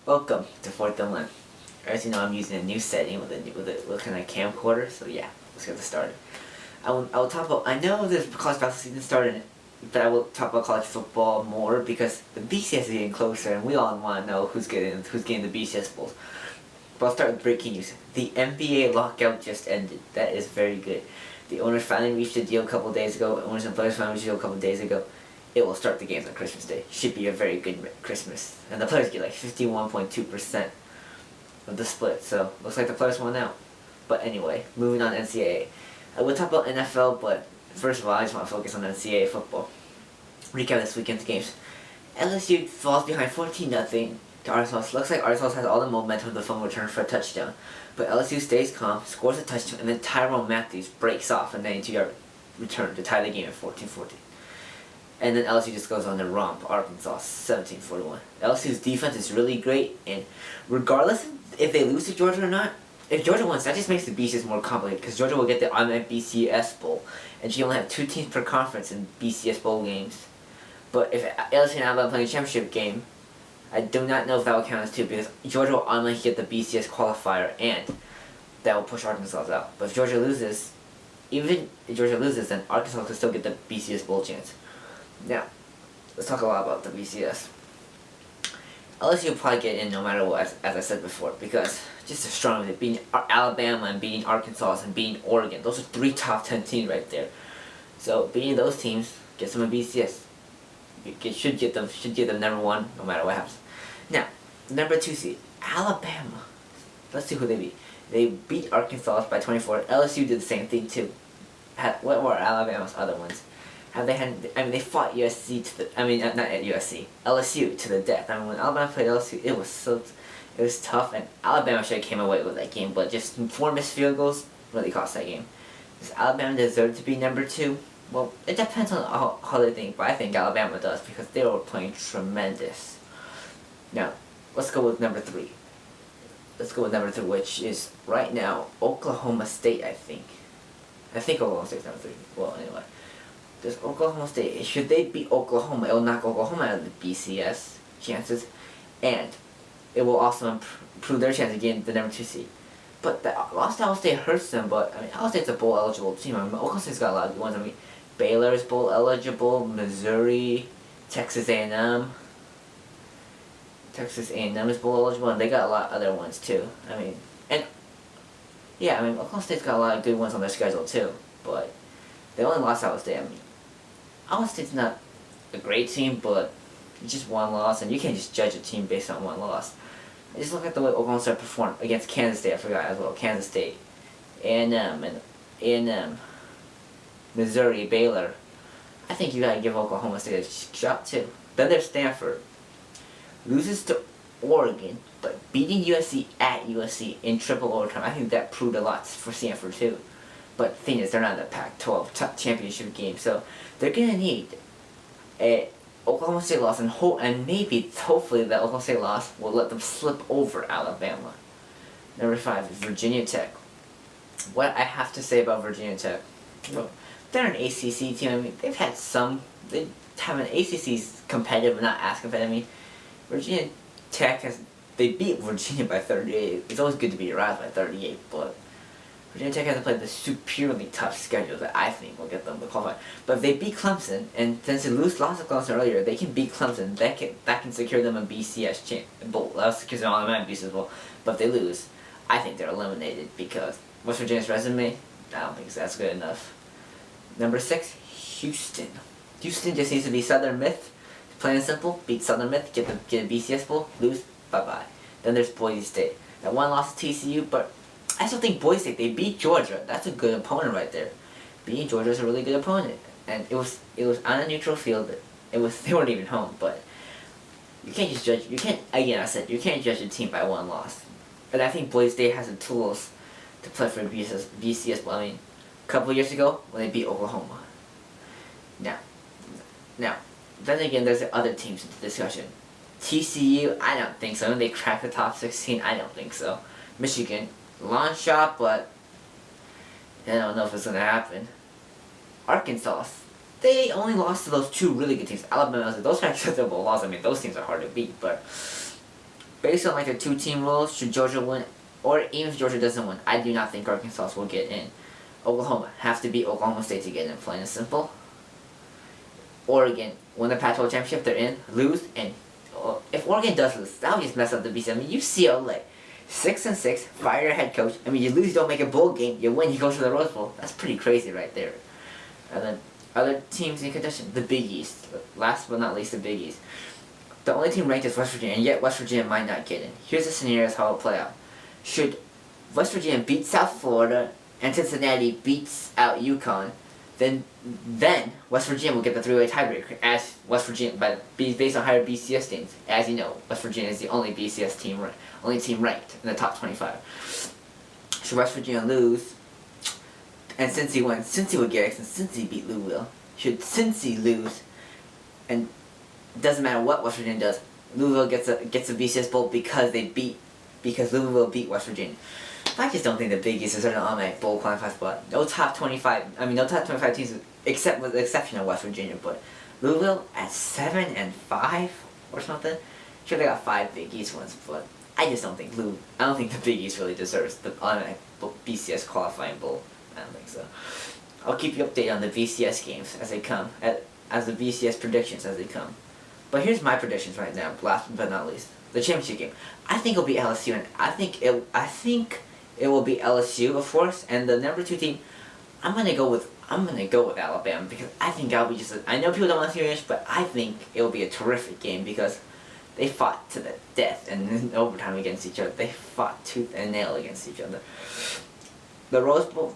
Welcome to 4th and 1. As you know, I'm using a new setting with kind of camcorder, so yeah, let's get this started. I will talk about, I know this college basketball season started, but I will talk about college football more because the BCS is getting closer and we all want to know who's getting the BCS bowls. But I'll start with breaking news. The NBA lockout just ended. That is very good. The owners finally reached a deal a couple days ago. Owners and players finally reached a deal a couple days ago. It will start the games on Christmas Day. Should be a very good Christmas. And the players get like 51.2% of the split, so looks like the players won out. But anyway, moving on to NCAA. I will talk about NFL, but first of all, I just want to focus on NCAA football. Recap this weekend's games. LSU falls behind 14-0 to Arkansas. Looks like Arkansas has all the momentum of the fumble return for a touchdown. But LSU stays calm, scores a touchdown, and then Tyrone Matthews breaks off a 92-yard return to tie the game at 14-14. And then LSU just goes on to romp Arkansas 17-41. LSU's defense is really great, and regardless if they lose to Georgia or not, if Georgia wins, that just makes the BCS more complicated because Georgia will get the Over-BCS bowl, and you only have 2 teams per conference in BCS bowl games. But if LSU and Alabama play a championship game, I do not know if that will count as 2 because Georgia will automatically get the BCS qualifier, and that will push Arkansas out. But if Georgia loses, even if Georgia loses, then Arkansas can still get the BCS bowl chance. Now, let's talk a lot about the BCS. LSU will probably get in no matter what, as I said before, because just as strong as beating Alabama and beating Arkansas and beating Oregon. Those are 3 top 10 teams right there. So beating those teams gets them a BCS. Should get them number 1 no matter what happens. Now, number 2 seed, Alabama. Let's see who they beat. They beat Arkansas by 24. LSU did the same thing too. What were Alabama's other ones? They fought USC not at USC, LSU to the death. When Alabama played LSU, it was tough, and Alabama should have came away with that game, but just 4 missed field goals really cost that game. Does Alabama deserve to be number 2? Well, it depends on how they think, but I think Alabama does because they were playing tremendous. Now, let's go with number 3. Which is right now Oklahoma State, I think. I think Oklahoma State's number 3. Well, anyway. There's Oklahoma State. Should they beat Oklahoma, it will knock Oklahoma out of the BCS chances, and it will also improve their chance of getting the number 2 seed. But the loss to Iowa State hurts them, but Iowa State's a bowl eligible team. Oklahoma State's got a lot of good ones. Baylor's bowl eligible, Missouri, Texas A&M. Texas A&M is bowl eligible, and they got a lot of other ones too. Oklahoma State's got a lot of good ones on their schedule too, but they only lost Iowa State. Iowa State's not a great team, but it's just 1 loss, and you can't just judge a team based on 1 loss. I just look at the way Oklahoma State performed against Kansas State. I forgot as well. Kansas State, A&M, Missouri, Baylor. I think you gotta give Oklahoma State a shot too. Then there's Stanford. Loses to Oregon, but beating USC at USC in triple overtime. I think that proved a lot for Stanford too. But the thing is, they're not in the Pac-12 championship game, so they're gonna need a Oklahoma State loss, and hopefully that Oklahoma State loss will let them slip over Alabama. Number 5 is Virginia Tech. What I have to say about Virginia Tech, well, they're an ACC team. They have an ACC's competitive, but not as competitive. Virginia Tech they beat Virginia by 38. It's always good to beat your odds by 38, but Virginia Tech hasn't played the superiorly tough schedule that I think will get them to qualify. But if they beat Clemson, and since they lost to Clemson earlier, they can beat Clemson. That can secure them a BCS bowl. That secures them all in BCS bowl. But if they lose, I think they're eliminated because West Virginia's resume, I don't think that's good enough. Number 6, Houston. Houston just needs to be Southern Myth. Plain and simple, beat Southern Myth, get a BCS bowl, lose, bye-bye. Then there's Boise State. That 1 loss to TCU, but I still think Boise State, they beat Georgia. That's a good opponent right there. Beating Georgia is a really good opponent. And it was on a neutral field. They weren't even home, but you can't just judge. You can't judge a team by 1 loss. And I think Boise State has the tools to play for BCS bowl. A couple of years ago when they beat Oklahoma. Now, then again, there's the other teams in the discussion. TCU, I don't think so. When they crack the top 16, I don't think so. Michigan, long shot, but I don't know if it's going to happen. Arkansas, they only lost to those 2 really good teams. Alabama, those are acceptable losses. Those teams are hard to beat, but based on like the 2-team rules, should Georgia win, or even if Georgia doesn't win, I do not think Arkansas will get in. Oklahoma have to beat Oklahoma State to get in, plain and simple. Oregon win the Pac-12 championship, they're in. Lose, and if Oregon does lose, that would just mess up the BCS. I mean, UCLA, 6-6, fire your head coach. I mean, you lose, you don't make a bowl game. You win, you go to the Rose Bowl. That's pretty crazy right there. And then other teams in contention, the Big East. Last but not least, the Big East. The only team ranked is West Virginia, and yet West Virginia might not get in. Here's the scenario how it'll play out. Should West Virginia beat South Florida and Cincinnati beats out UConn, then West Virginia will get the 3-way tiebreaker as West Virginia, based on higher BCS teams. As you know, West Virginia is the only BCS team, only team ranked in the top 25. Should West Virginia lose, and Cincy wins, Cincy would get it since Cincy beat Louisville. Should Cincy lose, and it doesn't matter what West Virginia does, Louisville gets a BCS bowl because Louisville beat West Virginia. I just don't think the Big East is an automatic bowl qualifying spot. No top 25 teams, except with the exception of West Virginia. But Louisville at 7-5 or something. Sure, they got 5 Big East ones, but I just don't think I don't think the Big East really deserves the automatic BCS qualifying bowl. I don't think so. I'll keep you updated on the BCS games as they come, as the BCS predictions as they come. But here's my predictions right now. Last but not least, the championship game. I think it'll be LSU, and I think it will be LSU, of course, and the number 2 team. I'm gonna go with Alabama because I think that'll be I know people don't want to hear this, but I think it will be a terrific game because they fought to the death and in overtime against each other. They fought tooth and nail against each other. The Rose Bowl,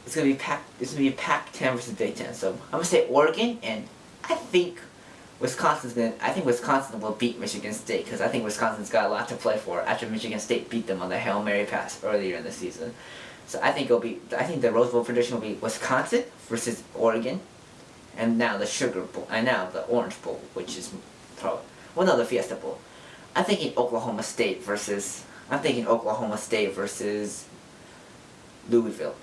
it's gonna be packed. It's gonna be Pac-10 versus Big Ten. So I'm gonna say Oregon, and I think Wisconsin will beat Michigan State because I think Wisconsin's got a lot to play for after Michigan State beat them on the Hail Mary pass earlier in the season. So I think the Rose Bowl prediction will be Wisconsin versus Oregon, and now the Sugar Bowl, and now the Orange Bowl, which is the Fiesta Bowl. I'm thinking Oklahoma State versus Louisville.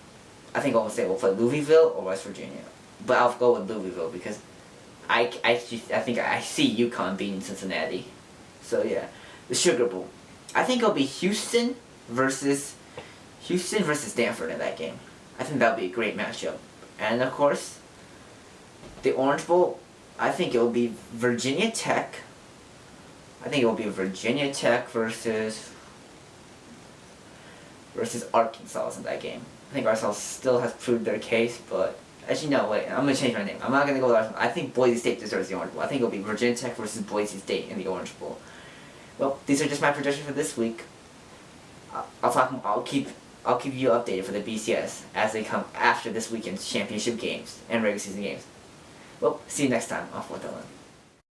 I think Oklahoma State will play Louisville or West Virginia, but I'll go with Louisville because I think I see UConn beating Cincinnati. So yeah, the Sugar Bowl. I think it'll be Houston versus Stanford in that game. I think that'll be a great matchup. And of course, the Orange Bowl. I think it will be Virginia Tech. Versus Arkansas in that game. I think Arkansas still has proved their case, but actually, no, wait, I'm going to change my name. I'm not going to go with Arkansas. I think Boise State deserves the Orange Bowl. I think it'll be Virginia Tech versus Boise State in the Orange Bowl. Well, these are just my predictions for this week. I'll keep you updated for the BCS as they come after this weekend's championship games and regular season games. Well, see you next time on 4th Element.